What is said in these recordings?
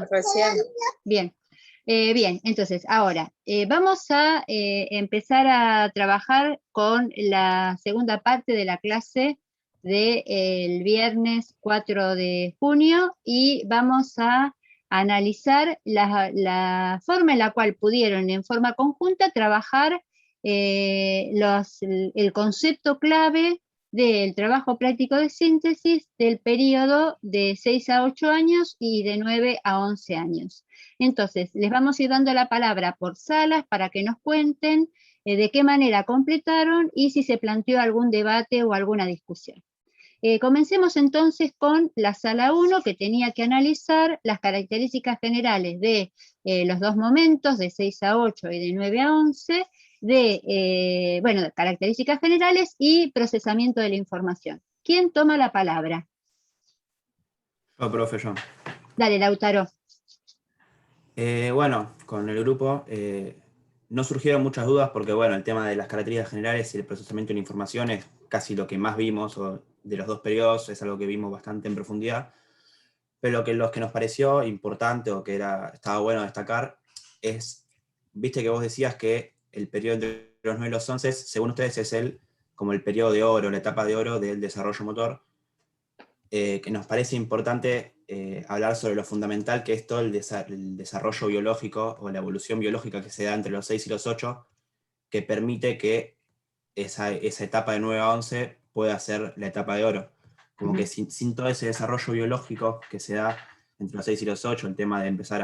Recién. Bien. Bien, entonces, ahora, vamos a empezar a trabajar con la segunda parte de la clase del viernes 4 de junio y vamos a analizar la forma en la cual pudieron en forma conjunta trabajar el concepto clave del trabajo práctico de síntesis del periodo de 6 a 8 años y de 9 a 11 años. Entonces, les vamos a ir dando la palabra por salas para que nos cuenten de qué manera completaron y si se planteó algún debate o alguna discusión. Comencemos entonces con la sala 1, que tenía que analizar las características generales de los dos momentos, de 6 a 8 y de 9 a 11, bueno, características generales y procesamiento de la información. ¿Quién toma la palabra? Yo, profe, yo. Dale, Lautaro. Bueno, con el grupo no surgieron muchas dudas porque, bueno, el tema de las características generales y el procesamiento de la información es casi lo que más vimos de los dos periodos, es algo que vimos bastante en profundidad, pero lo que nos pareció importante o que estaba bueno destacar es, viste que vos decías que el periodo entre los 9 y los 11, según ustedes, es como el periodo de oro, la etapa de oro del desarrollo motor, que nos parece importante hablar sobre lo fundamental que es todo el desarrollo biológico o la evolución biológica que se da entre los 6 y los 8, que permite que esa etapa de 9 a 11 pueda ser la etapa de oro. Como que sin todo ese desarrollo biológico que se da entre los 6 y los 8, el tema de empezar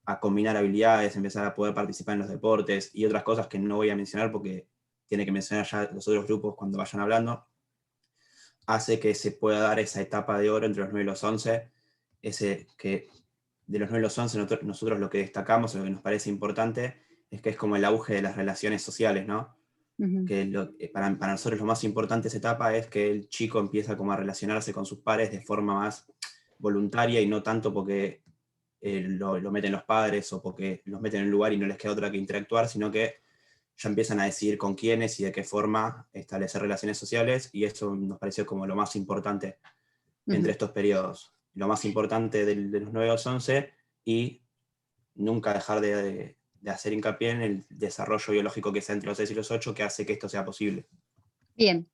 a combinar habilidades, empezar a poder participar en los deportes y otras cosas que no voy a mencionar porque tiene que mencionar ya los otros grupos cuando vayan hablando, hace que se pueda dar esa etapa de oro entre los 9 y los 11, que de los 9 y los 11 nosotros lo que destacamos, lo que nos parece importante, es que es como el auge de las relaciones sociales, ¿no? Que para nosotros lo más importante de esa etapa es que el chico empieza como a relacionarse con sus pares de forma más voluntaria y no tanto porque lo meten los padres o porque los meten en un lugar y no les queda otra que interactuar, sino que ya empiezan a decidir con quiénes y de qué forma establecer relaciones sociales, y eso nos pareció como lo más importante entre estos periodos. Lo más importante de los 9 a los 11, y nunca dejar de hacer hincapié en el desarrollo biológico que sea entre los 6 y los 8, que hace que esto sea posible. Bien.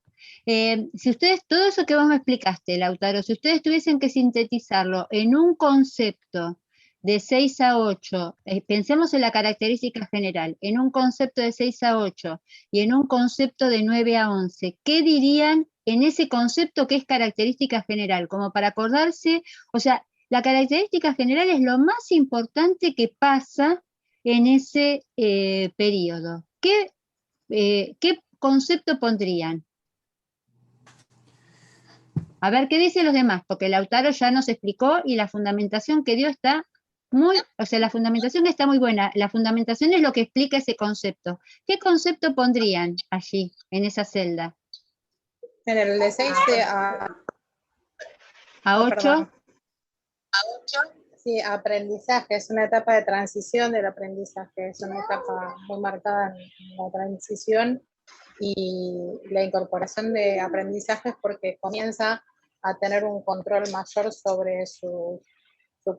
Si ustedes, todo eso que vos me explicaste, Lautaro, si ustedes tuviesen que sintetizarlo en un concepto de 6 a 8, pensemos en la característica general, en un concepto de 6 a 8 y en un concepto de 9 a 11, ¿qué dirían en ese concepto que es característica general? Como para acordarse, o sea, la característica general es lo más importante que pasa en ese periodo. ¿Qué concepto pondrían? A ver, ¿qué dicen los demás? Porque Lautaro ya nos explicó y la fundamentación que dio está la fundamentación está muy buena. La fundamentación es lo que explica ese concepto. ¿Qué concepto pondrían allí, en esa celda? En el de 6 ¿A 8? Sí, aprendizaje, es una etapa de transición del aprendizaje, es una etapa muy marcada en la transición y la incorporación de aprendizajes porque comienza a tener un control mayor sobre su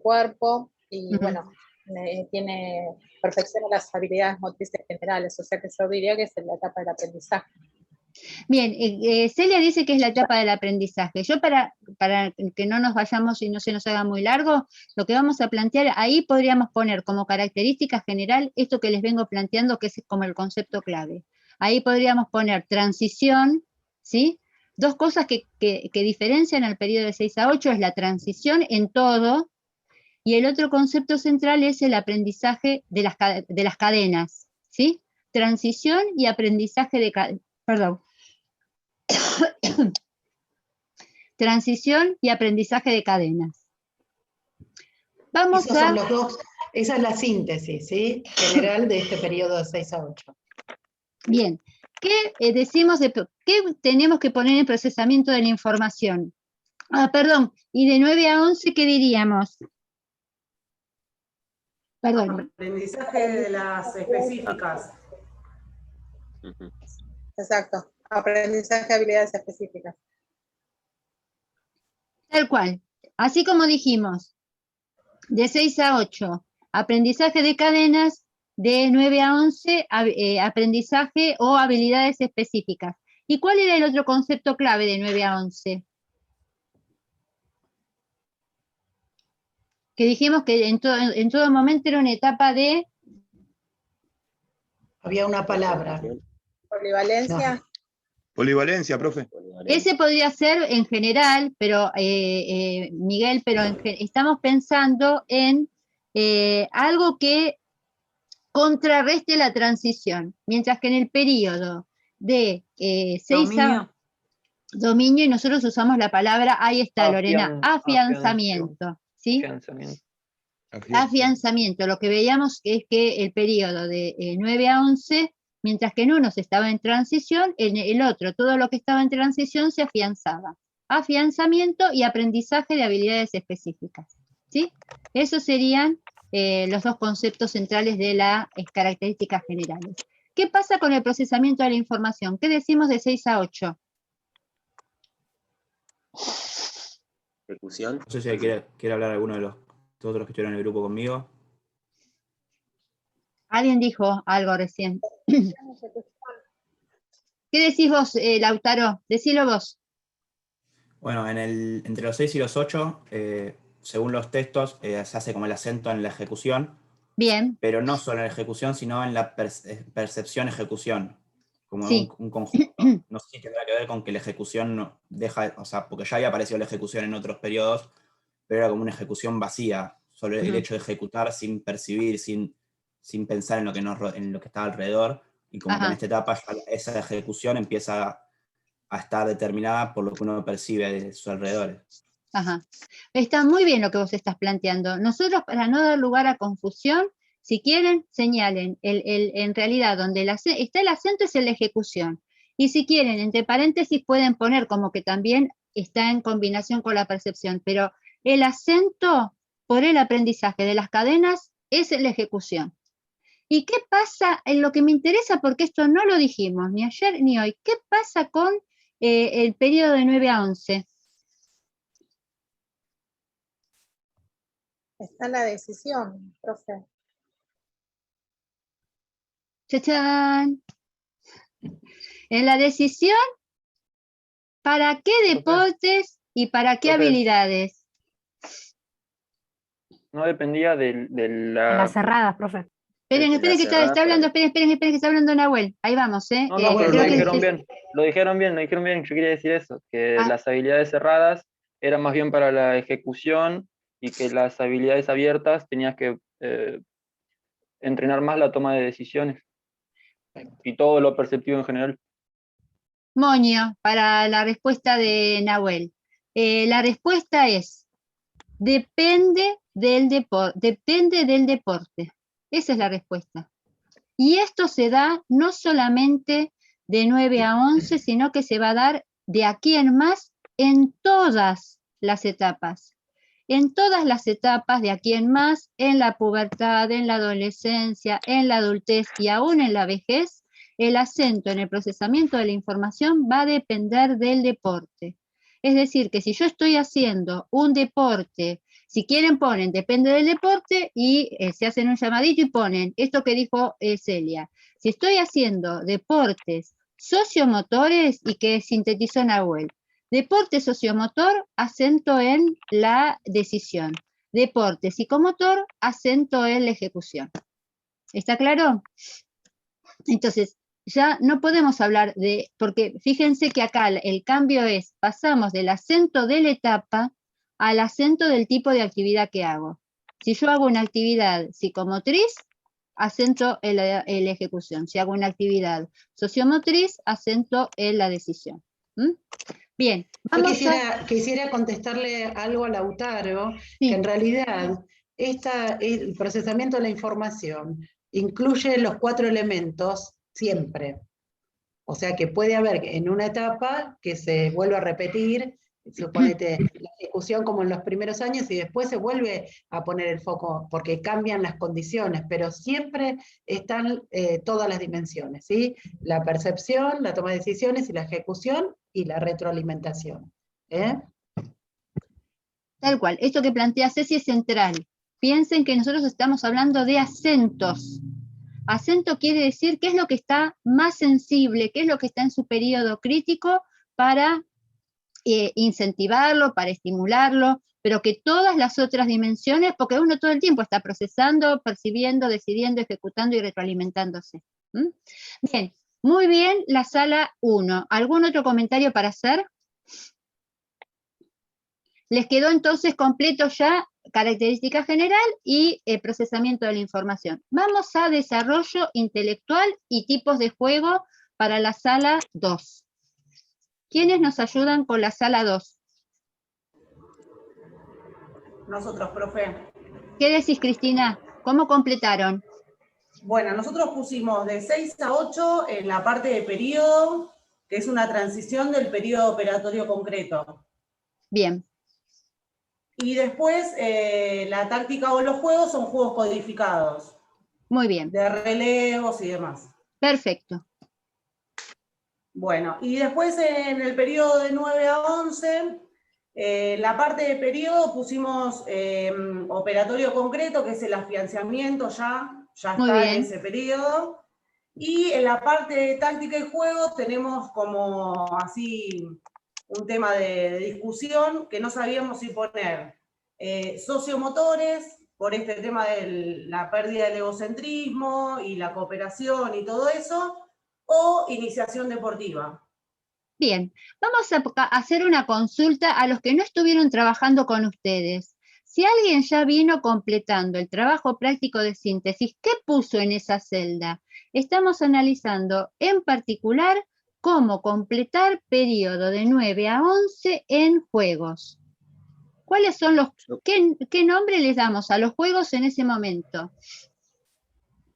cuerpo y bueno, perfecciona las habilidades motrices generales, o sea que yo diría que es la etapa del aprendizaje. Bien, Celia dice que es la etapa del aprendizaje. Yo para que no nos vayamos y no se nos haga muy largo, lo que vamos a plantear, ahí podríamos poner como característica general esto que les vengo planteando, que es como el concepto clave. Ahí podríamos poner transición, ¿sí? Dos cosas que diferencian al periodo de 6 a 8 es la transición en todo, y el otro concepto central es el aprendizaje de las cadenas, ¿sí? Transición y aprendizaje de cadenas. Perdón. Transición y aprendizaje de cadenas. Esos son los dos, esa es la síntesis, ¿sí? General de este periodo de 6 a 8. Bien, ¿qué decimos qué tenemos que poner en procesamiento de la información? Perdón, y de 9 a 11, ¿qué diríamos? Perdón. Aprendizaje de las específicas. Exacto, aprendizaje de habilidades específicas. Tal cual, así como dijimos, De 6 a 8, aprendizaje de cadenas. De 9 a 11, aprendizaje o habilidades específicas. ¿Y cuál era el otro concepto clave de 9 a 11? Que dijimos que en todo momento era una etapa de... Había una palabra. Polivalencia. No. Polivalencia, profe. Ese podría ser en general, pero Miguel, pero estamos pensando en algo que contrarreste la transición, mientras que en el periodo de 6 a... Dominio, y nosotros usamos la palabra, ahí está Lorena, afianzamiento, ¿sí? Afianzamiento, lo que veíamos es que el periodo de 9 a 11, mientras que en uno se estaba en transición, en el otro, todo lo que estaba en transición se afianzaba. Afianzamiento y aprendizaje de habilidades específicas, ¿sí? Esos serían los dos conceptos centrales de las características generales. ¿Qué pasa con el procesamiento de la información? ¿Qué decimos de 6 a 8? Ejecución. No sé si quiere hablar alguno de los otros que estuvieron en el grupo conmigo. Alguien dijo algo recién. ¿Qué decís vos, Lautaro? Decilo vos. Bueno, entre los 6 y los 8, según los textos, se hace como el acento en la ejecución. Bien. Pero no solo en la ejecución, sino en la percepción-ejecución. Como sí. un conjunto. No sé si tendrá que ver con que la ejecución no deja, o sea, porque ya había aparecido la ejecución en otros periodos, pero era como una ejecución vacía. Solo el hecho de ejecutar sin percibir, sin pensar en lo que estaba alrededor. Y como que en esta etapa ya esa ejecución empieza a estar determinada por lo que uno percibe de sus alrededores. Ajá. Está muy bien lo que vos estás planteando. Nosotros, para no dar lugar a confusión, si quieren, señalen. En realidad, donde está el acento es en la ejecución. Y si quieren, entre paréntesis, pueden poner como que también está en combinación con la percepción. Pero el acento por el aprendizaje de las cadenas es en la ejecución. ¿Y qué pasa? En lo que me interesa, porque esto no lo dijimos ni ayer ni hoy, ¿qué pasa con el periodo de 9 a 11? Está la decisión, profe. ¡Chachán! En la decisión, ¿para qué deportes y para qué habilidades? No dependía de la... Las cerradas, profe. Esperen que está hablando, esperen que está hablando Nahuel. Ahí vamos, ¿eh? No, pero lo dijeron bien. Lo dijeron bien. Yo quería decir eso, que las habilidades cerradas eran más bien para la ejecución y que las habilidades abiertas tenías que entrenar más la toma de decisiones y todo lo perceptivo en general. Moño, para la respuesta de Nahuel. La respuesta es, depende del deporte. Esa es la respuesta. Y esto se da no solamente de 9 a 11, sino que se va a dar de aquí en más en todas las etapas. En todas las etapas de aquí en más, en la pubertad, en la adolescencia, en la adultez y aún en la vejez, el acento en el procesamiento de la información va a depender del deporte. Es decir, que si yo estoy haciendo un deporte, si quieren ponen, depende del deporte, y se hacen un llamadito y ponen esto que dijo Celia. Si estoy haciendo deportes sociomotores, y que sintetizó Nahuel, deporte sociomotor, acento en la decisión. Deporte psicomotor, acento en la ejecución. ¿Está claro? Entonces, ya no podemos hablar de, porque fíjense que acá el cambio es, pasamos del acento de la etapa al acento del tipo de actividad que hago. Si yo hago una actividad psicomotriz, acento en la ejecución. Si hago una actividad sociomotriz, acento en la decisión. ¿Mm? Bien. Yo quisiera contestarle algo a Lautaro, que en realidad el procesamiento de la información incluye los 4 elementos siempre. O sea que puede haber en una etapa que se vuelva a repetir, suponete la ejecución como en los primeros años, y después se vuelve a poner el foco porque cambian las condiciones, pero siempre están todas las dimensiones, ¿sí? La percepción, la toma de decisiones y la ejecución y la retroalimentación. Tal cual, esto que plantea Ceci es central. piensen que nosotros estamos hablando de acentos. Acento quiere decir qué es lo que está más sensible, qué es lo que está en su periodo crítico para incentivarlo, para estimularlo, pero que todas las otras dimensiones, porque uno todo el tiempo está procesando, percibiendo, decidiendo, ejecutando y retroalimentándose. Bien, muy bien, la sala 1. ¿Algún otro comentario para hacer? Les quedó entonces completo ya característica general y procesamiento de la información. Vamos a desarrollo intelectual y tipos de juego para la sala 2. ¿Quiénes nos ayudan con la sala 2? Nosotros, profe. ¿Qué decís, Cristina? ¿Cómo completaron? Bueno, nosotros pusimos de 6 a 8 en la parte de periodo, que es una transición del periodo operatorio concreto. Bien. Y después la táctica o los juegos son juegos codificados. Muy bien. De relevos y demás. Perfecto. Bueno, y después en el periodo de 9 a 11, la parte de periodo pusimos operatorio concreto, que es el afianzamiento, ya está en ese periodo. Y en la parte de táctica y juegos tenemos como así un tema de discusión que no sabíamos si poner sociomotores, por este tema de la pérdida del egocentrismo y la cooperación y todo eso, o iniciación deportiva. Bien, vamos a hacer una consulta a los que no estuvieron trabajando con ustedes. Si alguien ya vino completando el trabajo práctico de síntesis, ¿qué puso en esa celda? Estamos analizando en particular cómo completar periodo de 9 a 11 en juegos. ¿Cuáles son los, qué nombre les damos a los juegos en ese momento?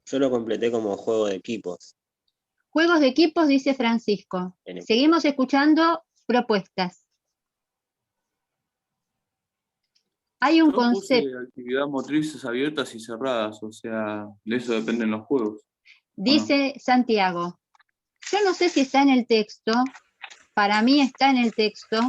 Yo lo completé como juego de equipos. Juegos de equipos, dice Francisco. Seguimos escuchando propuestas. Hay un concepto. Actividad motrices abiertas y cerradas, o sea, de eso dependen los juegos. Dice Santiago. Yo no sé si está en el texto, para mí está en el texto,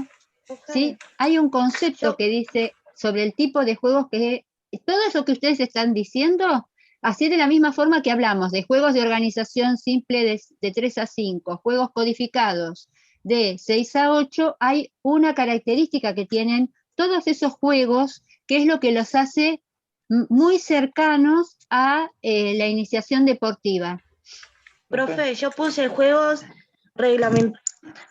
¿sí? Hay un concepto que dice sobre el tipo de juegos que, todo eso que ustedes están diciendo, así de la misma forma que hablamos de juegos de organización simple de 3 a 5, juegos codificados de 6 a 8, hay una característica que tienen todos esos juegos, que es lo que los hace muy cercanos a la iniciación deportiva. Profe, yo puse juegos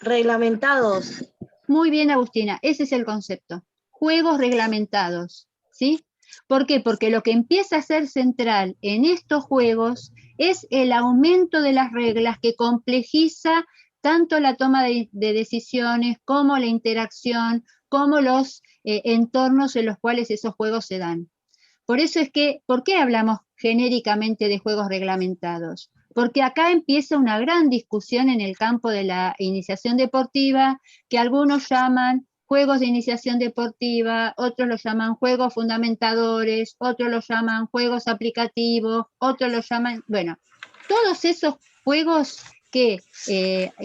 reglamentados. Muy bien, Agustina, ese es el concepto. Juegos reglamentados, ¿sí? ¿Por qué? Porque lo que empieza a ser central en estos juegos es el aumento de las reglas que complejiza tanto la toma de decisiones como la interacción, como los entornos en los cuales esos juegos se dan. Por eso es que, ¿por qué hablamos genéricamente de juegos reglamentados? Porque acá empieza una gran discusión en el campo de la iniciación deportiva, que algunos llaman juegos de iniciación deportiva, otros los llaman juegos fundamentadores, otros los llaman juegos aplicativos, otros los llaman, bueno, todos esos juegos que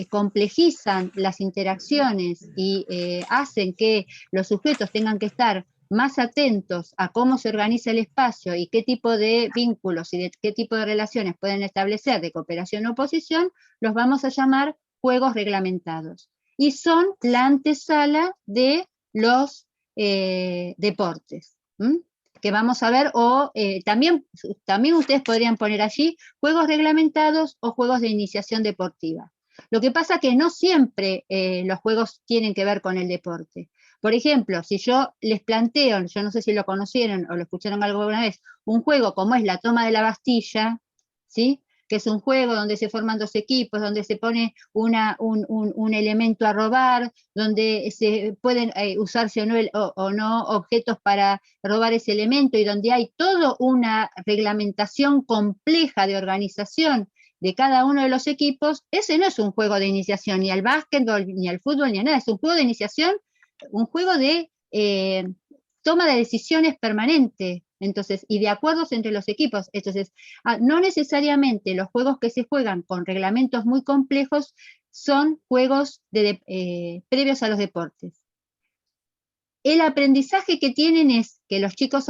complejizan las interacciones y hacen que los sujetos tengan que estar más atentos a cómo se organiza el espacio y qué tipo de vínculos y de qué tipo de relaciones pueden establecer de cooperación o oposición, los vamos a llamar juegos reglamentados. Y son la antesala de los deportes, que vamos a ver, o también ustedes podrían poner allí juegos reglamentados o juegos de iniciación deportiva. Lo que pasa que no siempre los juegos tienen que ver con el deporte. Por ejemplo, si yo les planteo, yo no sé si lo conocieron o lo escucharon alguna vez, un juego como es la toma de la Bastilla, ¿sí? Que es un juego donde se forman dos equipos, donde se pone un elemento a robar, donde se pueden usarse o no objetos para robar ese elemento y donde hay toda una reglamentación compleja de organización de cada uno de los equipos, ese no es un juego de iniciación ni al básquetbol, ni al fútbol, ni a nada, es un juego de iniciación, un juego de toma de decisiones permanente, entonces, y de acuerdos entre los equipos. Entonces, no necesariamente los juegos que se juegan con reglamentos muy complejos son juegos previos a los deportes. el aprendizaje que tienen es que los chicos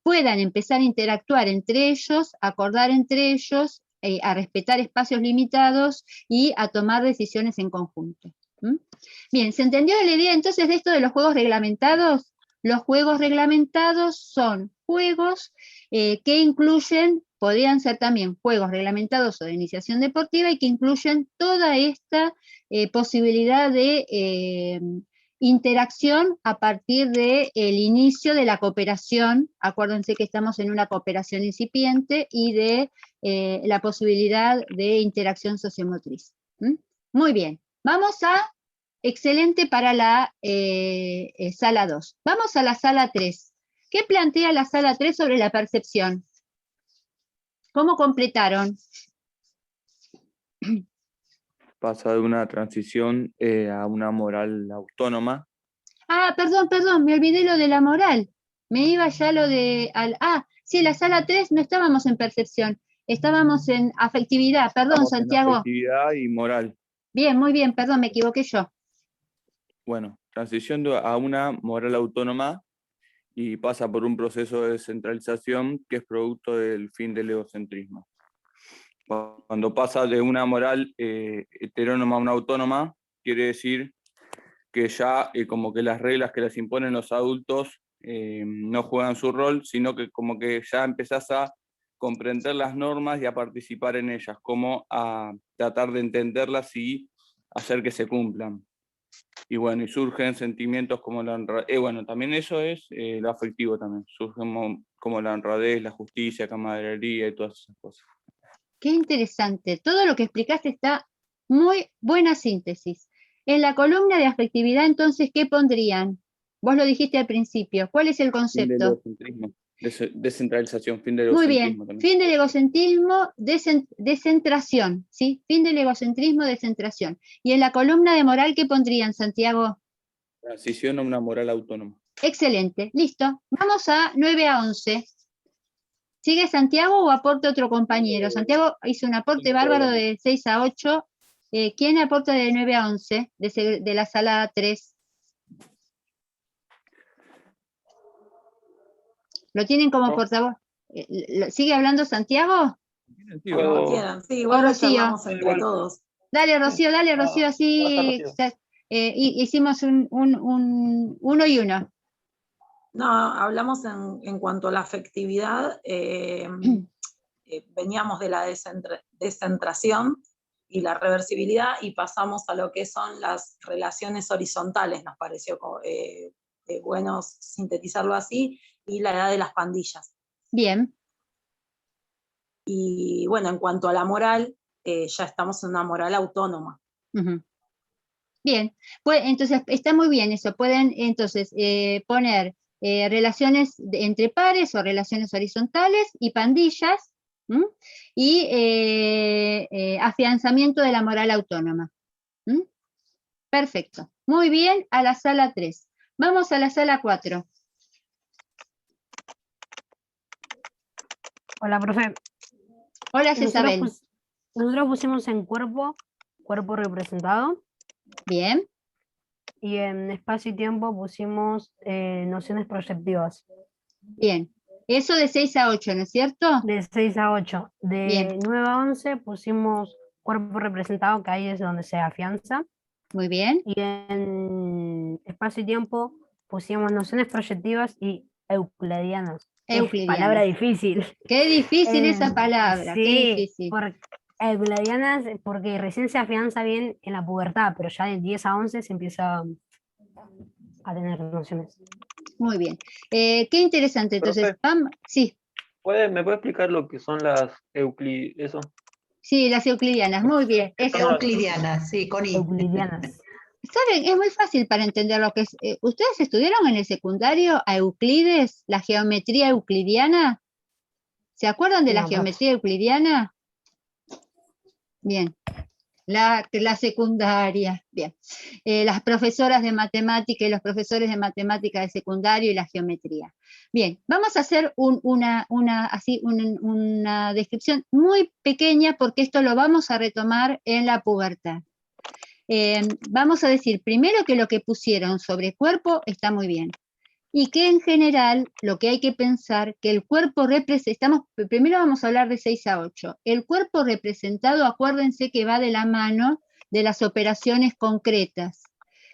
puedan empezar a interactuar entre ellos, acordar entre ellos, a respetar espacios limitados y a tomar decisiones en conjunto. Bien, ¿se entendió la idea entonces de esto de los juegos reglamentados? Los juegos reglamentados son juegos que incluyen, podrían ser también juegos reglamentados o de iniciación deportiva, y que incluyen toda esta posibilidad de interacción a partir del inicio de la cooperación. Acuérdense que estamos en una cooperación incipiente, y de la posibilidad de interacción sociomotriz. Muy bien, vamos a... Excelente para la sala 2. Vamos a la sala 3. ¿Qué plantea la sala 3 sobre la percepción? ¿Cómo completaron? Pasa de una transición a una moral autónoma. Ah, perdón, me olvidé lo de la moral. Me iba ya lo de... sí, la sala 3 no estábamos en percepción, estábamos en afectividad. Perdón, Estamos Santiago. en afectividad y moral. Bien, muy bien, perdón, me equivoqué yo. Bueno, transición a una moral autónoma, y pasa por un proceso de descentralización que es producto del fin del egocentrismo. Cuando pasa de una moral heterónoma a una autónoma, quiere decir que ya como que las reglas que les imponen los adultos no juegan su rol, sino que como que ya empezás a comprender las normas y a participar en ellas, como a tratar de entenderlas y hacer que se cumplan. Y bueno, y surgen sentimientos como la honradez, bueno, también eso es lo afectivo también, surgen como la honradez, la justicia, camaradería y todas esas cosas. Qué interesante, todo lo que explicaste está muy buena síntesis. En la columna de afectividad, entonces, ¿qué pondrían? Vos lo dijiste al principio, ¿cuál es el concepto? Fin del egocentrismo, descentralización, fin del Muy egocentrismo. bien, También. fin del egocentrismo, descentración, ¿sí? Fin del egocentrismo, descentración. Y en la columna de moral, ¿qué pondrían, Santiago? Transición a una moral autónoma. Excelente, listo. Vamos a 9 a 11. ¿Sigue Santiago o aporta otro compañero? Santiago hizo un aporte bárbaro de 6 a 8. ¿Quién aporta de 9 a 11 de la sala 3? ¿Lo tienen como portavoz? ¿Sigue hablando Santiago? Como quieran, sí, igual lo charlamos entre todos. Dale, Rocío, así hicimos un 1 y 1. No, hablamos en cuanto a la afectividad, veníamos de la descentración y la reversibilidad, y pasamos a lo que son las relaciones horizontales, nos pareció bueno sintetizarlo así, y la edad de las pandillas. Bien. Y bueno, en cuanto a la moral, ya estamos en una moral autónoma. Bien, pues entonces está muy bien eso. Pueden entonces poner relaciones entre pares o relaciones horizontales y pandillas, y afianzamiento de la moral autónoma. Perfecto. Muy bien, a la sala 3. Vamos a la sala 4. Hola, profe. Hola, Isabel. Nosotros pusimos en cuerpo representado. Bien. Y en espacio y tiempo pusimos nociones proyectivas. Bien. Eso de 6 a 8, ¿no es cierto? De 6 a 8. De bien. 9 a 11 pusimos cuerpo representado, que ahí es donde se afianza. Muy bien. Y en espacio y tiempo pusimos nociones proyectivas y euclidianas. Palabra difícil. Qué difícil esa palabra. Sí, qué difícil. Euclidianas, porque recién se afianza bien en la pubertad, pero ya de 10 a 11 se empieza a tener nociones. Muy bien. Qué interesante. Entonces, sí. ¿Me puede explicar lo que son las eso? Sí, las euclidianas, muy bien. Euclidianas, sí, con I. Euclidianas. ¿Saben? Es muy fácil para entender lo que es. ¿Ustedes estudiaron en el secundario a Euclides, la geometría euclidiana? ¿Se acuerdan de la geometría euclidiana? Bien. La secundaria, bien. Las profesoras de matemática y los profesores de matemática de secundario y la geometría. Bien, vamos a hacer una descripción muy pequeña, porque esto lo vamos a retomar en la pubertad. vamos a decir primero que lo que pusieron sobre cuerpo está muy bien. Y que en general lo que hay que pensar, que el cuerpo primero vamos a hablar de 6 a 8. El cuerpo representado, acuérdense que va de la mano de las operaciones concretas.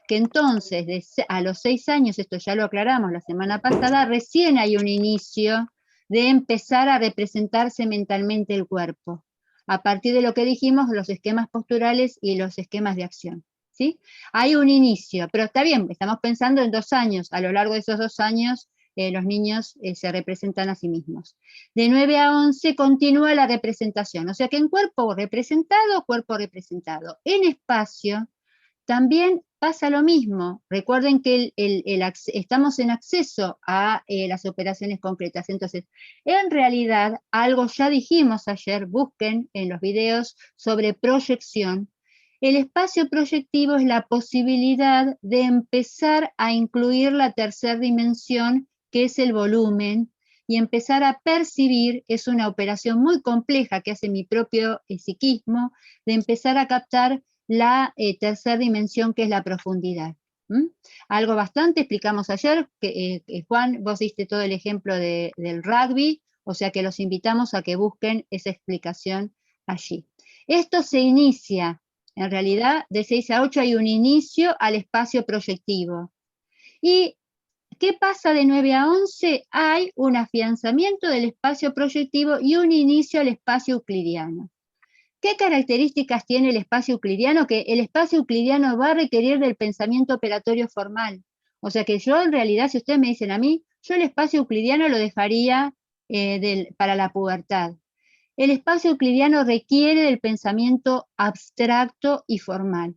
Que entonces, a los 6 años, esto ya lo aclaramos la semana pasada, recién hay un inicio de empezar a representarse mentalmente el cuerpo. A partir de lo que dijimos, los esquemas posturales y los esquemas de acción. ¿Sí? Hay un inicio, pero está bien, estamos pensando en 2 años. A lo largo de esos 2 años, los niños se representan a sí mismos. De 9 a 11 continúa la representación, o sea que en cuerpo representado. En espacio también pasa lo mismo. Recuerden que estamos en acceso a las operaciones concretas. Entonces, en realidad, algo ya dijimos ayer, busquen en los videos sobre proyección. El espacio proyectivo es la posibilidad de empezar a incluir la tercera dimensión, que es el volumen, y empezar a percibir, es una operación muy compleja que hace mi propio psiquismo, de empezar a captar la tercera dimensión, que es la profundidad. Algo bastante explicamos ayer, que Juan, vos diste todo el ejemplo del rugby, o sea que los invitamos a que busquen esa explicación allí. Esto se inicia. En realidad, de 6 a 8 hay un inicio al espacio proyectivo. ¿Y qué pasa de 9 a 11? Hay un afianzamiento del espacio proyectivo y un inicio al espacio euclidiano. ¿Qué características tiene el espacio euclidiano? Que el espacio euclidiano va a requerir del pensamiento operatorio formal. O sea que yo, en realidad, si ustedes me dicen a mí, yo el espacio euclidiano lo dejaría para la pubertad. El espacio euclidiano requiere del pensamiento abstracto y formal.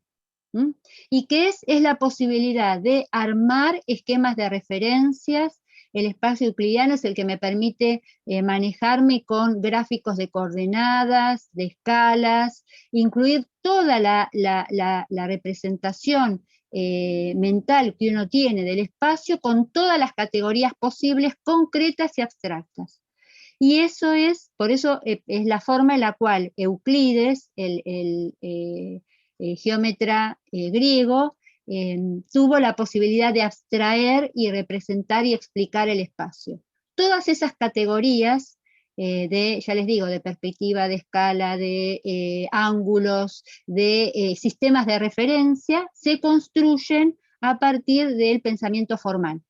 ¿Y qué es? Es la posibilidad de armar esquemas de referencias. El espacio euclidiano es el que me permite manejarme con gráficos de coordenadas, de escalas, incluir toda la representación mental que uno tiene del espacio con todas las categorías posibles, concretas y abstractas. Y eso por eso es la forma en la cual Euclides, el geómetra griego, tuvo la posibilidad de abstraer y representar y explicar el espacio. Todas esas categorías ya les digo, de perspectiva, de escala, de ángulos, de sistemas de referencia, se construyen a partir del pensamiento formal.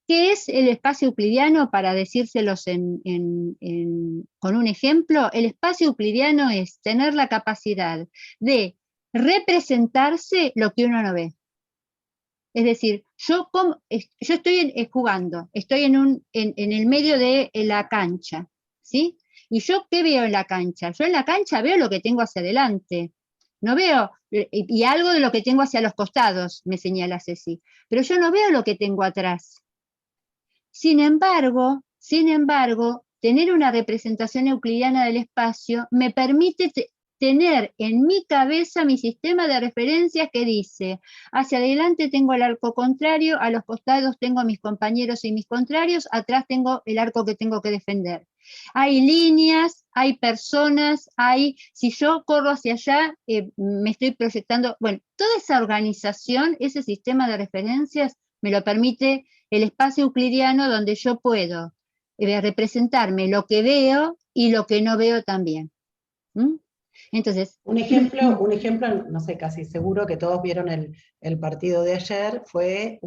¿Qué es el espacio euclidiano? Para decírselos con un ejemplo, el espacio euclidiano es tener la capacidad de representarse lo que uno no ve. Es decir, yo estoy jugando, estoy en el medio de la cancha, ¿sí? ¿Y yo qué veo en la cancha? Yo en la cancha veo lo que tengo hacia adelante. No veo, y algo de lo que tengo hacia los costados, me señala Ceci, pero yo no veo lo que tengo atrás. Sin embargo, tener una representación euclidiana del espacio me permite tener en mi cabeza mi sistema de referencias que dice, hacia adelante tengo el arco contrario, a los costados tengo a mis compañeros y mis contrarios, atrás tengo el arco que tengo que defender. Hay líneas, hay personas, si yo corro hacia allá, me estoy proyectando, bueno, toda esa organización, ese sistema de referencias me lo permite el espacio euclidiano, donde yo puedo representarme lo que veo y lo que no veo también. Entonces, un ejemplo, no sé, casi seguro que todos vieron el partido de ayer, fue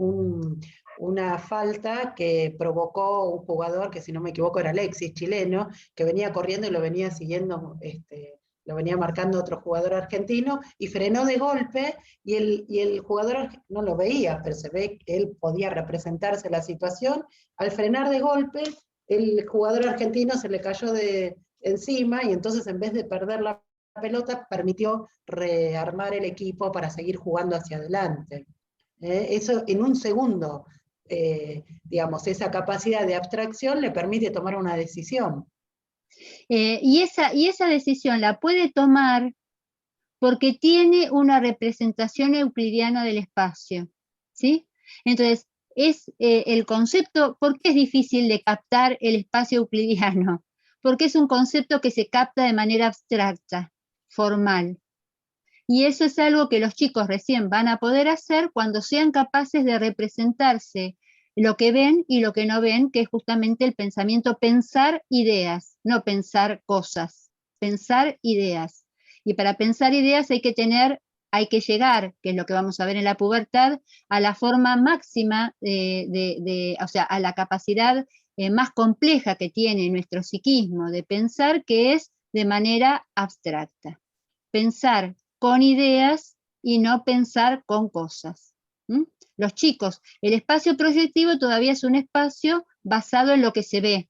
una falta que provocó un jugador, que si no me equivoco era Alexis, chileno, que venía corriendo y lo venía siguiendo, lo venía marcando otro jugador argentino, y frenó de golpe, y el jugador no lo veía, pero se ve que él podía representarse la situación. Al frenar de golpe, el jugador argentino se le cayó encima, y entonces en vez de perder la pelota, permitió rearmar el equipo para seguir jugando hacia adelante. Eso en un segundo, digamos, esa capacidad de abstracción le permite tomar una decisión. Y esa decisión la puede tomar porque tiene una representación euclidiana del espacio, ¿sí? Entonces, es el concepto, ¿por qué es difícil de captar el espacio euclidiano? Porque es un concepto que se capta de manera abstracta, formal. Y eso es algo que los chicos recién van a poder hacer cuando sean capaces de representarse lo que ven y lo que no ven, que es justamente el pensamiento, pensar ideas, no pensar cosas, pensar ideas. Y para pensar ideas hay que llegar, que es lo que vamos a ver en la pubertad, a la forma máxima, o sea, a la capacidad más compleja que tiene nuestro psiquismo de pensar, que es de manera abstracta. Pensar con ideas y no pensar con cosas. Los chicos, el espacio proyectivo todavía es un espacio basado en lo que se ve.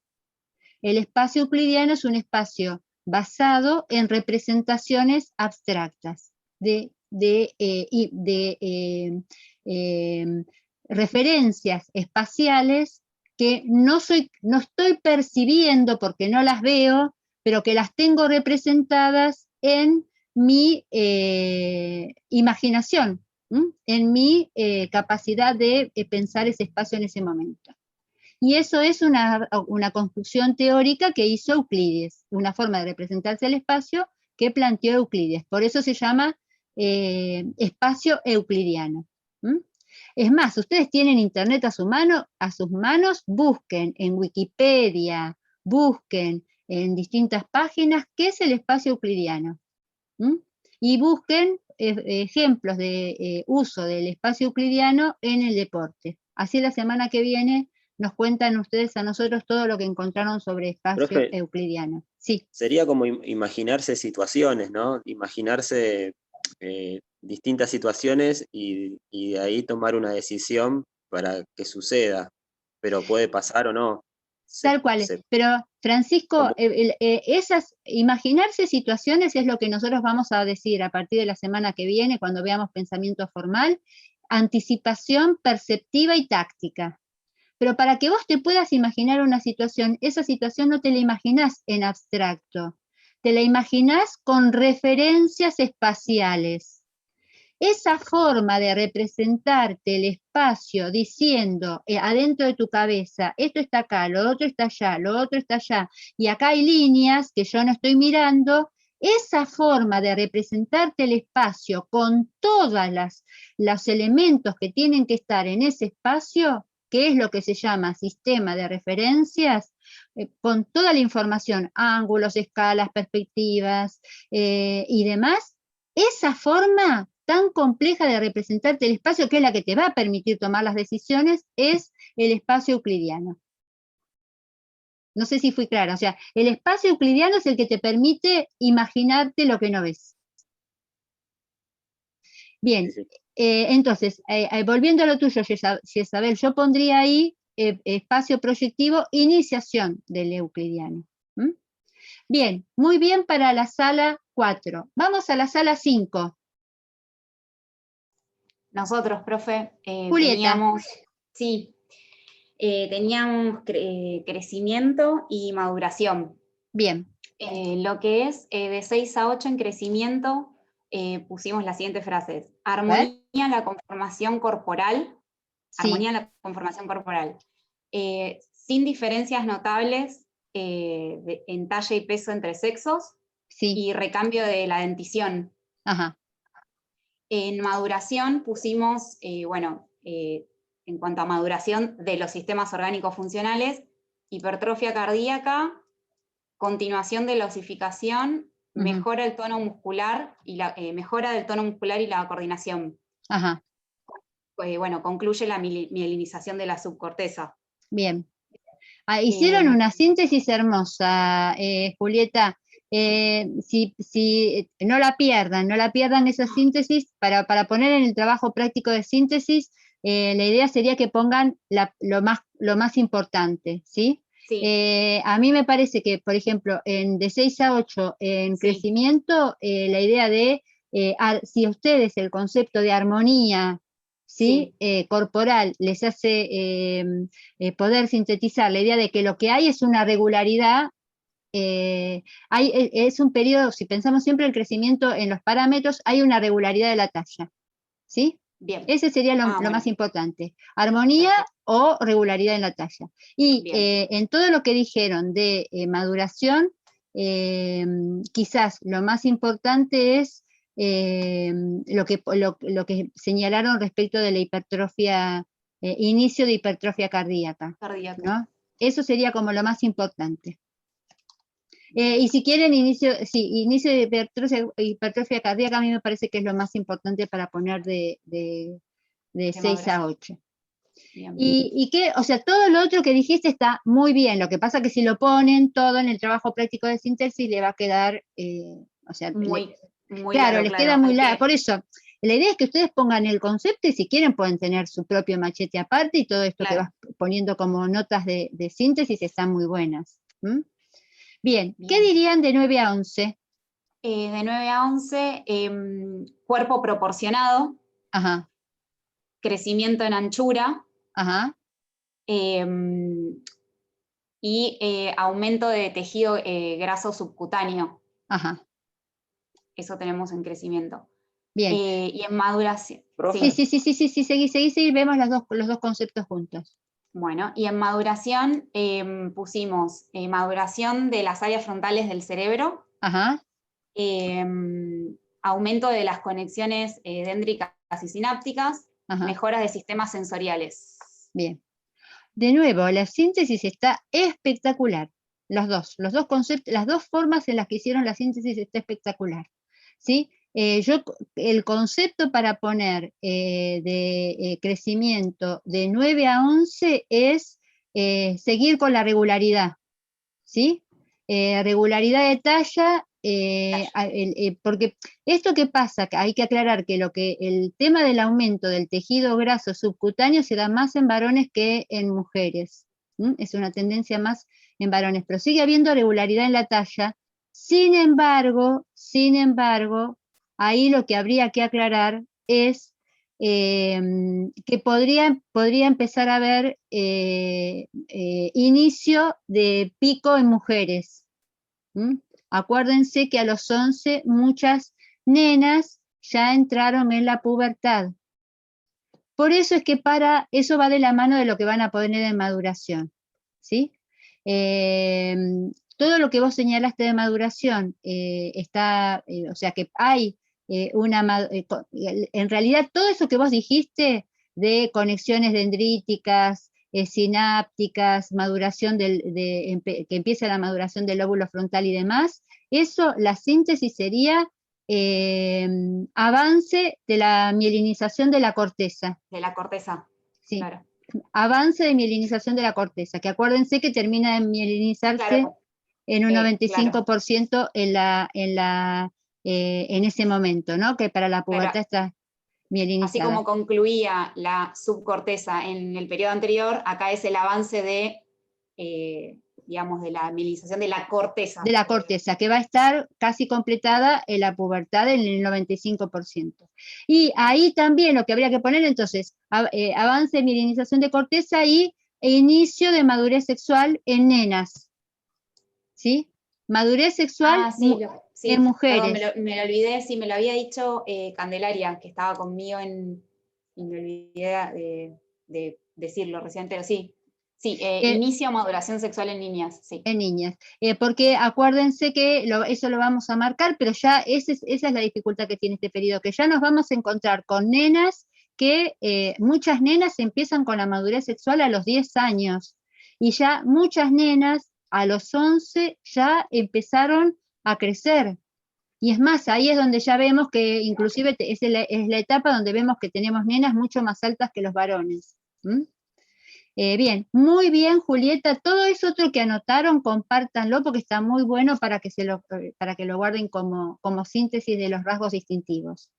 El espacio euclidiano es un espacio basado en representaciones abstractas, de referencias espaciales que no estoy percibiendo porque no las veo, pero que las tengo representadas en mi imaginación, en mi capacidad de pensar ese espacio en ese momento. Y eso es una construcción teórica que hizo Euclides, una forma de representarse el espacio que planteó Euclides. Por eso se llama espacio euclidiano. Es más, ustedes tienen internet a sus manos, busquen en Wikipedia, busquen en distintas páginas qué es el espacio euclidiano. Y busquen ejemplos de uso del espacio euclidiano en el deporte. Así la semana que viene nos cuentan ustedes a nosotros todo lo que encontraron sobre espacio euclidiano. Sí. Sería como imaginarse situaciones, ¿no? Imaginarse distintas situaciones y de ahí tomar una decisión para que suceda, pero puede pasar o no. Tal cual, pero Francisco, imaginarse situaciones es lo que nosotros vamos a decir a partir de la semana que viene cuando veamos pensamiento formal, anticipación perceptiva y táctica. Pero para que vos te puedas imaginar una situación, esa situación no te la imaginás en abstracto, te la imaginás con referencias espaciales. Esa forma de representarte el espacio diciendo adentro de tu cabeza, esto está acá, lo otro está allá, lo otro está allá, y acá hay líneas que yo no estoy mirando, esa forma de representarte el espacio con todos los elementos que tienen que estar en ese espacio, que es lo que se llama sistema de referencias, con toda la información, ángulos, escalas, perspectivas y demás, esa forma tan compleja de representarte el espacio, que es la que te va a permitir tomar las decisiones, es el espacio euclidiano. No sé si fui clara, o sea, el espacio euclidiano es el que te permite imaginarte lo que no ves. Bien, entonces, volviendo a lo tuyo, Jezabel, yo pondría ahí espacio proyectivo, iniciación del euclidiano. Bien, muy bien para la sala 4. Vamos a la sala 5. Nosotros, profe, Julieta. teníamos crecimiento y maduración. Bien. Lo que es de 6 a 8 en crecimiento, pusimos las siguientes frases. Armonía en la conformación corporal. Sí. Armonía en la conformación corporal. Sin diferencias notables en talla y peso entre sexos. Sí. Y recambio de la dentición. Ajá. En maduración pusimos, en cuanto a maduración de los sistemas orgánicos funcionales, hipertrofia cardíaca, continuación de la osificación, mejora del tono muscular y mejora del tono muscular y la coordinación. Ajá. Concluye la mielinización de la subcorteza. Bien. Hicieron una síntesis hermosa, Julieta. Si no la pierdan esa síntesis, para poner en el trabajo práctico de síntesis, la idea sería que pongan lo más importante, ¿sí? Sí. A mí me parece que, por ejemplo, de 6 a 8 en crecimiento, la idea de, si a ustedes el concepto de armonía, ¿sí? Corporal les hace poder sintetizar la idea de que lo que hay es una regularidad, es un periodo, si pensamos siempre el crecimiento en los parámetros, hay una regularidad de la talla, ¿sí? Bien. Ese sería lo más importante, armonía o regularidad en la talla. Y en todo lo que dijeron de maduración, quizás lo más importante es lo que señalaron respecto de la hipertrofia, inicio de hipertrofia cardíaca. ¿No? Eso sería como lo más importante. Y si quieren, inicio de hipertrofia cardíaca, a mí me parece que es lo más importante para poner de 6 a 8. Y que, o sea, todo lo otro que dijiste está muy bien, lo que pasa que si lo ponen todo en el trabajo práctico de síntesis le va a quedar, o sea, claro, les queda muy largo. Por eso, la idea es que ustedes pongan el concepto y si quieren pueden tener su propio machete aparte y todo esto que vas poniendo como notas de síntesis están muy buenas. Bien, ¿qué dirían de 9 a 11? De 9 a 11, cuerpo proporcionado, ajá, crecimiento en anchura, ajá, y aumento de tejido graso subcutáneo. Ajá. Eso tenemos en crecimiento. Bien. Y en maduración. Sí, seguí, vemos los dos conceptos juntos. Bueno, y en maduración pusimos maduración de las áreas frontales del cerebro, ajá, aumento de las conexiones dendricas y sinápticas, ajá, mejoras de sistemas sensoriales. Bien. De nuevo, la síntesis está espectacular. Los dos conceptos, las dos formas en las que hicieron la síntesis está espectacular. ¿Sí? El concepto para poner de crecimiento de 9 a 11 es seguir con la regularidad, ¿sí? Regularidad de talla, porque esto que pasa, que hay que aclarar que el tema del aumento del tejido graso subcutáneo se da más en varones que en mujeres, es una tendencia más en varones, pero sigue habiendo regularidad en la talla. Sin embargo, ahí lo que habría que aclarar es que podría empezar a haber inicio de pico en mujeres. Acuérdense que a los 11 muchas nenas ya entraron en la pubertad. Por eso es que eso va de la mano de lo que van a poner en maduración, ¿sí? Todo lo que vos señalaste de maduración está, o sea que hay en realidad todo eso que vos dijiste de conexiones dendríticas, sinápticas, maduración que empieza la maduración del lóbulo frontal y demás, eso, la síntesis sería avance de la mielinización de la corteza. De la corteza, sí. Claro. Avance de mielinización de la corteza, que acuérdense que termina de mielinizarse claro. En un 95% claro. en ese momento, ¿no? Que para la pubertad está mielinizada. Así como concluía la subcorteza en el periodo anterior, acá es el avance de, digamos, de la mielinización de la corteza. De la corteza, que va a estar casi completada en la pubertad en el 95%. Y ahí también lo que habría que poner entonces, avance de mielinización de corteza y inicio de madurez sexual en nenas. ¿Sí? Madurez sexual en mujeres. Perdón, me lo olvidé, sí, me lo había dicho Candelaria, que estaba conmigo y me olvidé de decirlo recién, pero sí. Sí, inicio maduración sexual en niñas, sí. En niñas, porque acuérdense que eso lo vamos a marcar, pero ya esa es la dificultad que tiene este periodo, que ya nos vamos a encontrar con nenas que muchas nenas empiezan con la madurez sexual a los 10 años, y ya muchas nenas a los 11 ya empezaron a crecer. Y es más, ahí es donde ya vemos que inclusive es la etapa donde vemos que tenemos nenas mucho más altas que los varones. Bien, muy bien, Julieta. Todo eso otro que anotaron, compártanlo porque está muy bueno para que lo guarden como síntesis de los rasgos distintivos.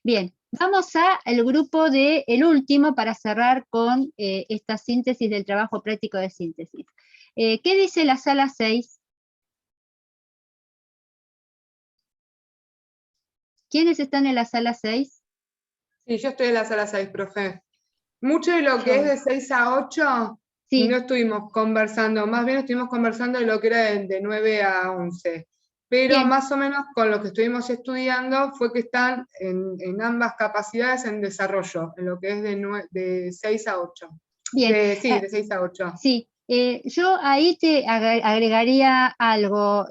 Bien, vamos al grupo el último para cerrar con esta síntesis del trabajo práctico de síntesis. ¿Qué dice la sala 6? ¿Quiénes están en la sala 6? Sí, yo estoy en la sala 6, profe. Mucho de lo que es de 6 a 8 sí. No estuvimos conversando, más bien estuvimos conversando de lo que era de 9 a 11. Pero bien. Más o menos con lo que estuvimos estudiando fue que están en ambas capacidades en desarrollo, en lo que es de 6 a 8. Bien. De 6 a 8. Sí. Yo ahí te agregaría algo,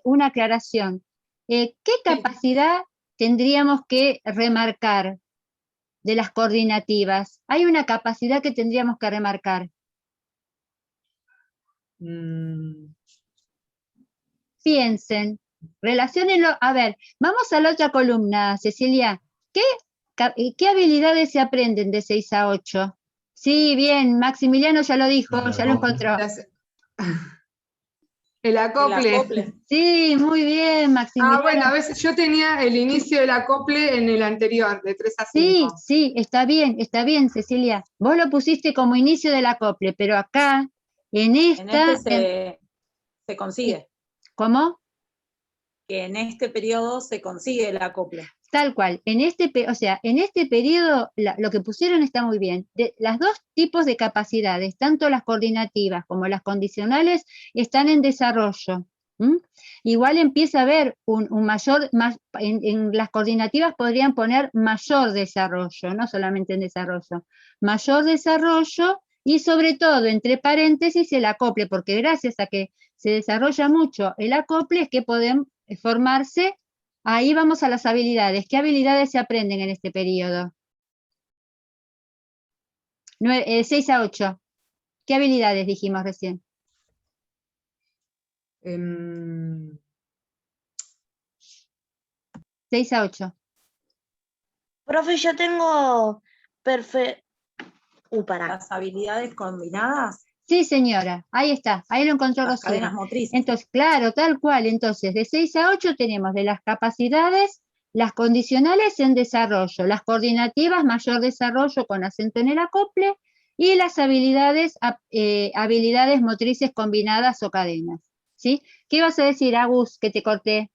una aclaración. ¿Qué capacidad tendríamos que remarcar de las coordinativas? Hay una capacidad que tendríamos que remarcar. Piensen, relaciónenlo. A ver, vamos a la otra columna, Cecilia. ¿Qué habilidades se aprenden de 6 a 8? Sí, bien, Maximiliano ya lo dijo, ya lo encontró. El acople. El acople. Sí, muy bien, Maximiliano. Bueno, a veces yo tenía el inicio del acople en el anterior, de 3 a 5. Sí, está bien, Cecilia. Vos lo pusiste como inicio del acople, pero acá, en esta... se consigue. ¿Cómo? Que en este periodo se consigue el acople. Tal cual. En este periodo, lo que pusieron está muy bien. Las dos tipos de capacidades, tanto las coordinativas como las condicionales, están en desarrollo. Igual empieza a haber un mayor, en las coordinativas podrían poner mayor desarrollo, no solamente en desarrollo. Mayor desarrollo y sobre todo, entre paréntesis, el acople, porque gracias a que se desarrolla mucho el acople es que pueden formarse. Ahí vamos a las habilidades. ¿Qué habilidades se aprenden en este periodo? 6 a 8. ¿Qué habilidades dijimos recién? 6 a 8. Profe, yo tengo las habilidades combinadas. Sí, señora, ahí está, ahí lo encontró Las Rocío. cadenas motrices. Entonces, claro, tal cual. Entonces, de 6 a 8 tenemos de las capacidades, las condicionales en desarrollo, las coordinativas, mayor desarrollo con acento en el acople, y las habilidades, habilidades motrices combinadas o cadenas. ¿Sí? ¿Qué ibas a decir, Agus, que te corté?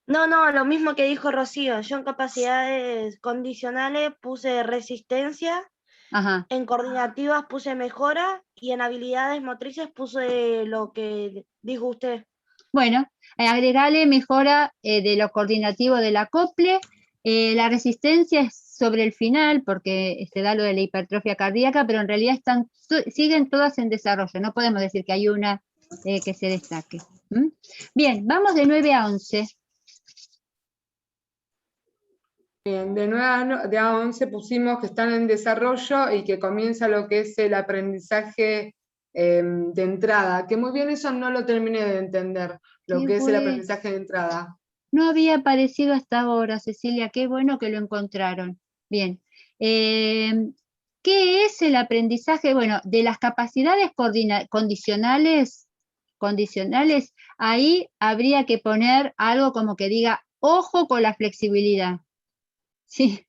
No, lo mismo que dijo Rocío. Yo en capacidades condicionales puse resistencia, Ajá. En coordinativas puse mejora y en habilidades motrices puse lo que dijo usted. Bueno, agregarle mejora de lo coordinativo del acople. La resistencia es sobre el final, porque se da lo de la hipertrofia cardíaca, pero en realidad siguen todas en desarrollo. No podemos decir que hay una que se destaque. Bien, vamos de 9 a 11. Bien, de 9 a 11 pusimos que están en desarrollo y que comienza lo que es el aprendizaje de entrada, que muy bien eso no lo terminé de entender, lo que es el aprendizaje de entrada. No había aparecido hasta ahora, Cecilia, qué bueno que lo encontraron. Bien. ¿Qué es el aprendizaje? Bueno, de las capacidades condicionales, ahí habría que poner algo como que diga, ojo con la flexibilidad. ¿Sí?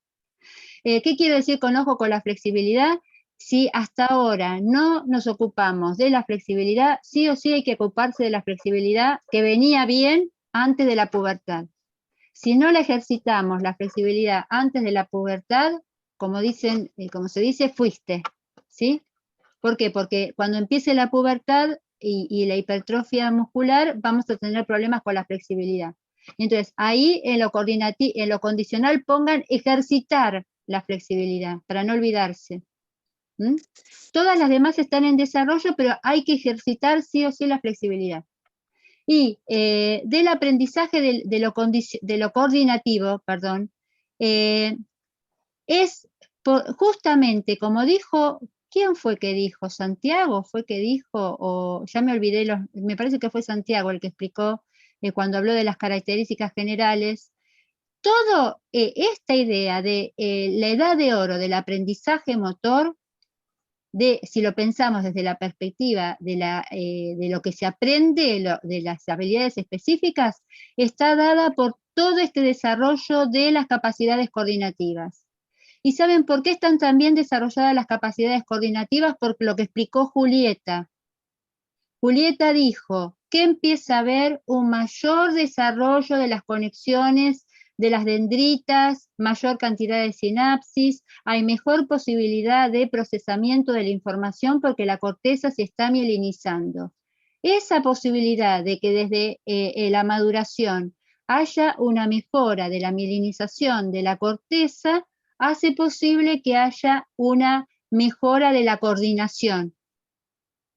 ¿Qué quiero decir con ojo con la flexibilidad? Si hasta ahora no nos ocupamos de la flexibilidad, sí o sí hay que ocuparse de la flexibilidad que venía bien antes de la pubertad. Si no la ejercitamos, la flexibilidad antes de la pubertad, como se dice, fuiste. ¿Sí? ¿Por qué? Porque cuando empiece la pubertad y la hipertrofia muscular, vamos a tener problemas con la flexibilidad. Entonces, ahí en lo condicional pongan ejercitar la flexibilidad, para no olvidarse. Todas las demás están en desarrollo, pero hay que ejercitar sí o sí la flexibilidad. Y del aprendizaje de lo coordinativo, perdón, es justamente como dijo, ¿quién fue que dijo? ¿Santiago fue que dijo? O ya me olvidé, me parece que fue Santiago el que explicó cuando habló de las características generales. Todo esta idea de la edad de oro del aprendizaje motor, si lo pensamos desde la perspectiva de lo que se aprende, de las habilidades específicas, está dada por todo este desarrollo de las capacidades coordinativas. ¿Y saben por qué están tan bien desarrolladas las capacidades coordinativas? Por lo que explicó Julieta. Julieta dijo que empieza a haber un mayor desarrollo de las conexiones de las dendritas, mayor cantidad de sinapsis, hay mejor posibilidad de procesamiento de la información porque la corteza se está mielinizando. Esa posibilidad de que desde la maduración haya una mejora de la mielinización de la corteza hace posible que haya una mejora de la coordinación.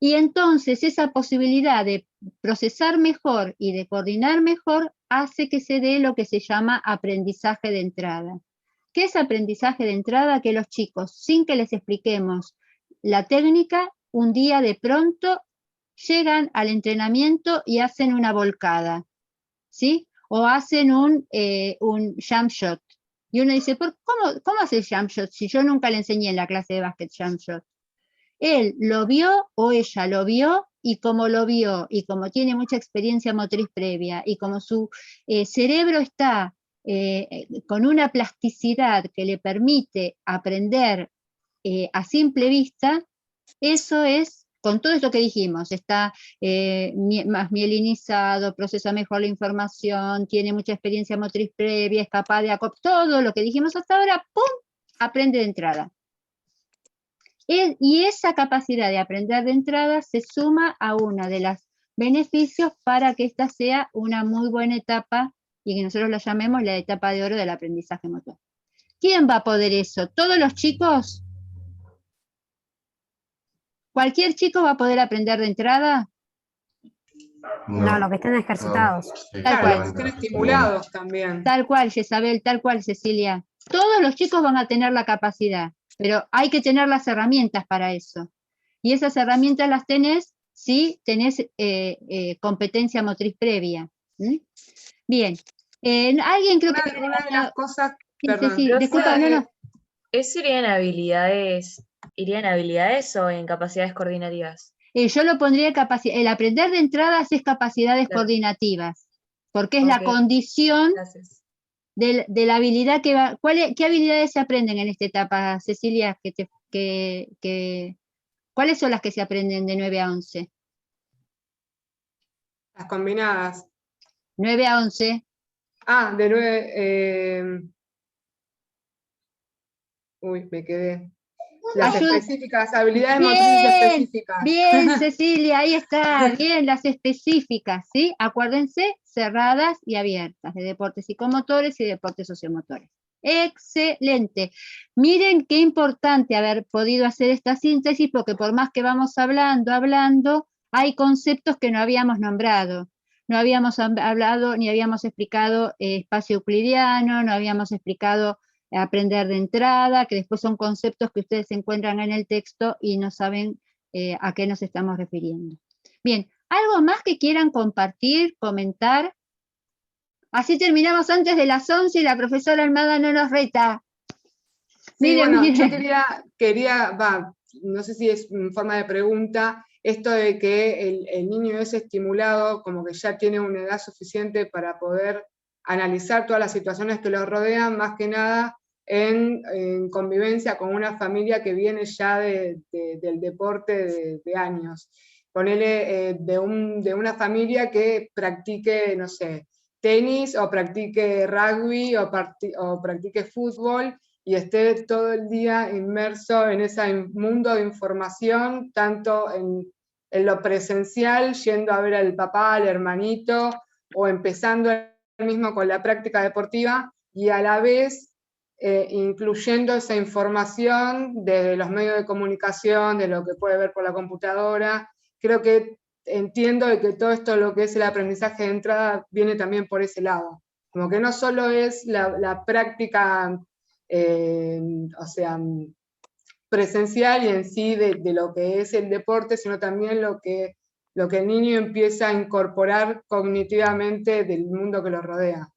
Y entonces esa posibilidad de procesar mejor y de coordinar mejor hace que se dé lo que se llama aprendizaje de entrada. ¿Qué es aprendizaje de entrada? Que los chicos, sin que les expliquemos la técnica, un día de pronto llegan al entrenamiento y hacen una volcada, ¿sí? O hacen un jump shot. Y uno dice, ¿cómo hace el jump shot si yo nunca le enseñé en la clase de básquet jump shot? Él lo vio o ella lo vio, y como lo vio, y como tiene mucha experiencia motriz previa, y como su cerebro está con una plasticidad que le permite aprender a simple vista, eso es, con todo esto que dijimos, está más mielinizado, procesa mejor la información, tiene mucha experiencia motriz previa, es capaz de todo lo que dijimos hasta ahora, ¡pum!, aprende de entrada. Y esa capacidad de aprender de entrada se suma a uno de los beneficios para que esta sea una muy buena etapa y que nosotros la llamemos la etapa de oro del aprendizaje motor. ¿Quién va a poder eso? ¿Todos los chicos? ¿Cualquier chico va a poder aprender de entrada? No, los que estén ejercitados. Tal cual. Estén estimulados también. Tal cual, Jezabel, tal cual, Cecilia. Todos los chicos van a tener la capacidad, pero hay que tener las herramientas para eso. Y esas herramientas las tenés si tenés competencia motriz previa. ¿Mm? Bien. Alguien creo que... Una de las cosas... Sí, perdón. sí, disculpa, no. ¿Eso iría en habilidades o en capacidades coordinativas? Yo lo pondría en capacidad. El aprender de entradas es capacidades coordinativas, porque es la condición de la habilidad que va. ¿Qué habilidades se aprenden en esta etapa, Cecilia? ¿Cuáles son las que se aprenden de 9 a 11? Las combinadas. 9 a 11. Ah, de 9... Uy, me quedé. Las específicas, habilidades motrices específicas. Bien, Cecilia, ahí está, bien, las específicas, ¿sí? Acuérdense, cerradas y abiertas, de deportes psicomotores y deportes sociomotores. Excelente. Miren qué importante haber podido hacer esta síntesis, porque por más que vamos hablando, hay conceptos que no habíamos nombrado. No habíamos hablado ni habíamos explicado espacio euclidiano, no habíamos explicado aprender de entrada, que después son conceptos que ustedes encuentran en el texto y no saben a qué nos estamos refiriendo. Bien, ¿algo más que quieran compartir, comentar? Así terminamos antes de las 11 y la profesora Almada no nos reta. Sí, Miren, bueno, miren. yo quería, no sé si es en forma de pregunta, esto de que el niño es estimulado, como que ya tiene una edad suficiente para poder analizar todas las situaciones que lo rodean, más que nada en convivencia con una familia que viene ya del deporte de años. Ponele de una familia que practique, no sé, tenis, o practique rugby, o practique fútbol, y esté todo el día inmerso en ese mundo de información, tanto en lo presencial, yendo a ver al papá, al hermanito, o empezando mismo con la práctica deportiva, y a la vez incluyendo esa información de los medios de comunicación, de lo que puede ver por la computadora. Creo que entiendo de que todo esto, lo que es el aprendizaje de entrada, viene también por ese lado. Como que no solo es la práctica, o sea, presencial y en sí de lo que es el deporte, sino también lo que el niño empieza a incorporar cognitivamente del mundo que lo rodea.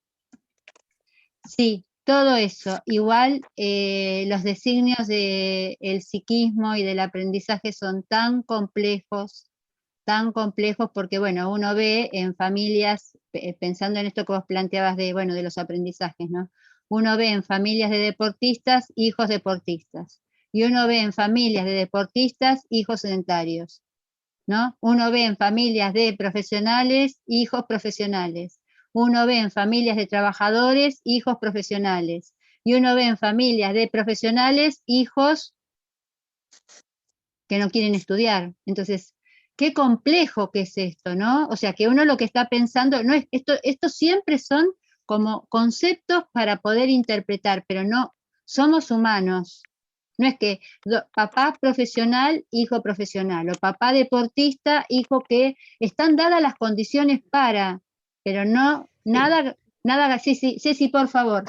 Sí, todo eso. Igual los designios del psiquismo y del aprendizaje son tan complejos porque, bueno, uno ve en familias, pensando en esto que vos planteabas de los aprendizajes, ¿no? Uno ve en familias de deportistas, hijos deportistas, y uno ve en familias de deportistas, hijos sedentarios, ¿no? Uno ve en familias de profesionales, hijos profesionales. Uno ve en familias de trabajadores, hijos profesionales. Y uno ve en familias de profesionales, hijos que no quieren estudiar. Entonces, qué complejo que es esto, ¿no? O sea, que uno lo que está pensando, no es esto siempre son como conceptos para poder interpretar, pero no, somos humanos. No es que papá profesional, hijo profesional, o papá deportista, hijo que están dadas las condiciones para, pero no Nada, nada, Ceci, por favor.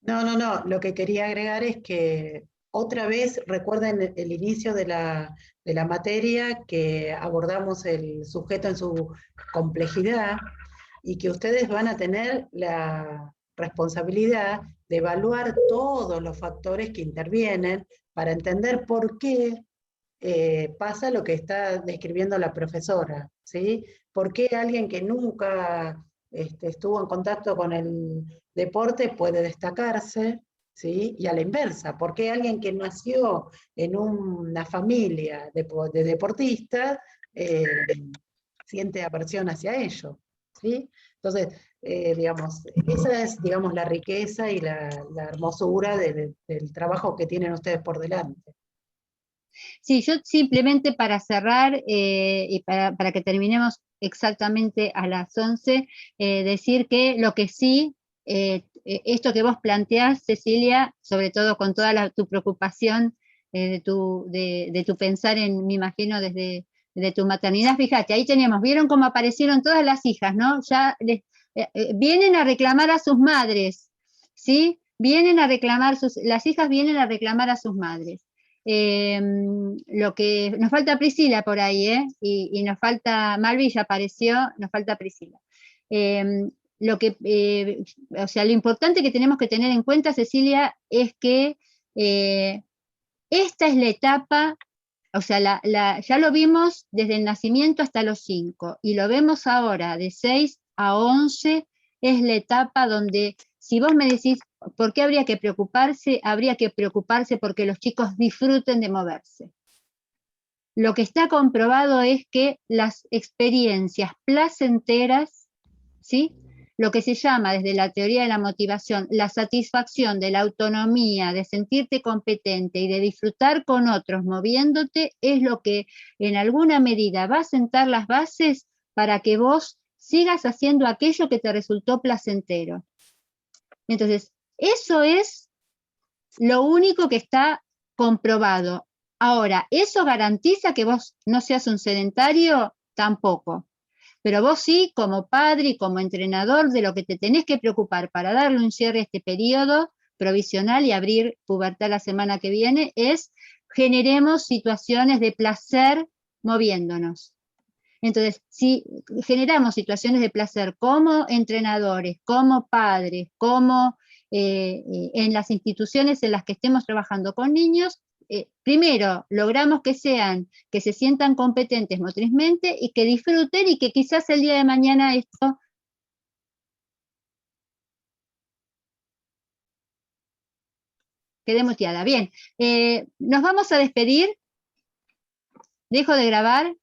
No, lo que quería agregar es que otra vez recuerden el inicio de la materia, que abordamos el sujeto en su complejidad y que ustedes van a tener la responsabilidad de evaluar todos los factores que intervienen para entender por qué pasa lo que está describiendo la profesora, ¿sí? ¿Por qué alguien que nunca estuvo en contacto con el deporte puede destacarse? ¿Sí? Y a la inversa, ¿por qué alguien que nació en una familia de deportistas siente aversión hacia ello? ¿Sí? Entonces, digamos, esa es, digamos, la riqueza y la hermosura del trabajo que tienen ustedes por delante. Sí, yo simplemente para cerrar y para que terminemos exactamente a las 11, decir que lo que sí, esto que vos planteás, Cecilia, sobre todo con toda tu preocupación de tu pensar en, me imagino, desde tu maternidad, fíjate, ahí teníamos, vieron cómo aparecieron todas las hijas, ¿no? Ya vienen a reclamar a sus madres, ¿sí? Vienen a reclamar, las hijas vienen a reclamar a sus madres. Lo que nos falta Priscila por ahí, y nos falta, Malvi ya apareció, nos falta Priscila. O sea, lo importante que tenemos que tener en cuenta, Cecilia, es que esta es la etapa, o sea, ya lo vimos desde el nacimiento hasta los 5, y lo vemos ahora de 6 a 11, es la etapa donde, si vos me decís, ¿por qué habría que preocuparse? Habría que preocuparse porque los chicos disfruten de moverse. Lo que está comprobado es que las experiencias placenteras, ¿sí? Lo que se llama desde la teoría de la motivación, la satisfacción de la autonomía, de sentirte competente y de disfrutar con otros moviéndote, es lo que en alguna medida va a sentar las bases para que vos sigas haciendo aquello que te resultó placentero. Entonces, eso es lo único que está comprobado. Ahora, ¿eso garantiza que vos no seas un sedentario? Tampoco. Pero vos sí, como padre y como entrenador, de lo que te tenés que preocupar para darle un cierre a este periodo provisional y abrir pubertad la semana que viene, es generemos situaciones de placer moviéndonos. Entonces, si generamos situaciones de placer como entrenadores, como padres, como en las instituciones en las que estemos trabajando con niños, primero logramos que se sientan competentes motrizmente y que disfruten, y que quizás el día de mañana esto... Quedé muteada. Bien, nos vamos a despedir. Dejo de grabar.